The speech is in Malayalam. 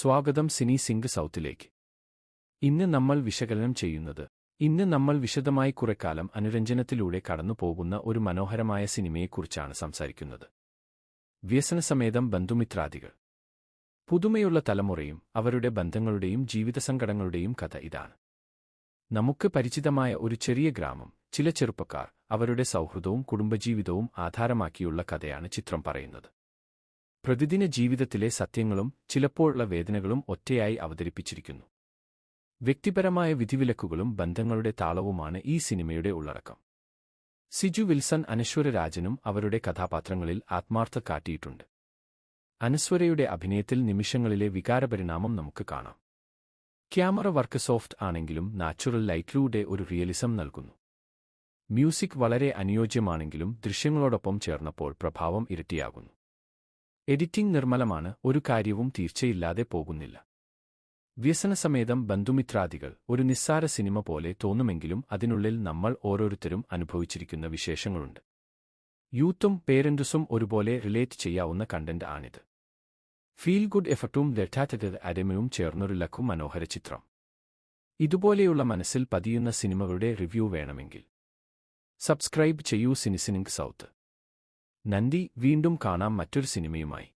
സ്വാഗതം സിനി സിംഗ് സൗത്തിലേക്ക്. ഇന്ന് നമ്മൾ വിശദമായി കുറെക്കാലം അനുരഞ്ജനത്തിലൂടെ കടന്നുപോകുന്ന ഒരു മനോഹരമായ സിനിമയെക്കുറിച്ചാണ് സംസാരിക്കുന്നത്. വ്യസനസമേതം ബന്ധുമിത്രാദികൾ. പുതുമയുള്ള തലമുറയും അവരുടെ ബന്ധങ്ങളുടെയും ജീവിതസങ്കടങ്ങളുടെയും കഥ ഇതാണ്. നമുക്ക് പരിചിതമായ ഒരു ചെറിയ ഗ്രാമം, ചില ചെറുപ്പക്കാർ, അവരുടെ സൗഹൃദവും കുടുംബജീവിതവും ആധാരമാക്കിയുള്ള കഥയാണ് ചിത്രം പറയുന്നത്. പ്രതിദിന ജീവിതത്തിലെ സത്യങ്ങളും ചിലപ്പോഴുള്ള വേദനകളും ഒറ്റയായി അവതരിപ്പിച്ചിരിക്കുന്നു. വ്യക്തിപരമായ വിധിവിലക്കുകളും ബന്ധങ്ങളുടെ താളവുമാണ് ഈ സിനിമയുടെ ഉള്ളടക്കം. സിജു വിൽസൺ അനശ്വര രാജനും അവരുടെ കഥാപാത്രങ്ങളിൽ ആത്മാർത്ഥത കാട്ടിയിട്ടുണ്ട്. അനശ്വരയുടെ അഭിനയത്തിൽ നിമിഷങ്ങളിലെ വികാരപരിണാമം നമുക്ക് കാണാം. ക്യാമറ വർക്ക് സോഫ്റ്റ് ആണെങ്കിലും നാച്ചുറൽ ലൈറ്റിലൂടെ ഒരു റിയലിസം നൽകുന്നു. മ്യൂസിക് വളരെ അനുയോജ്യമാണെങ്കിലും ദൃശ്യങ്ങളോടൊപ്പം ചേർന്നപ്പോൾ പ്രഭാവം ഇരട്ടിയാകുന്നു. എഡിറ്റിംഗ് നിർമ്മലമാണ്, ഒരു കാര്യവും തീർച്ചയില്ലാതെ പോകുന്നില്ല. വ്യസനസമേതം ബന്ധുമിത്രാദികൾ ഒരു നിസ്സാര സിനിമ പോലെ തോന്നുമെങ്കിലും അതിനുള്ളിൽ നമ്മൾ ഓരോരുത്തരും അനുഭവിച്ചിരിക്കുന്ന വിശേഷങ്ങളുണ്ട്. യൂത്തും പേരന്റ്സും ഒരുപോലെ റിലേറ്റ് ചെയ്യാവുന്ന കണ്ടന്റ് ആണിത്. ഫീൽ ഗുഡ് എഫക്റ്റും ലറ്റാറ്റത് അരമയും ചേർന്നൊരു ലഘു മനോഹര ചിത്രം. ഇതുപോലെയുള്ള മനസ്സിൽ പതിയുന്ന സിനിമകളുടെ റിവ്യൂ വേണമെങ്കിൽ സബ്സ്ക്രൈബ് ചെയ്യൂ സിനിസിനിംഗ് സൗത്ത്. നന്ദി. വീണ്ടും കാണാം മറ്റൊരു സിനിമയുമായി.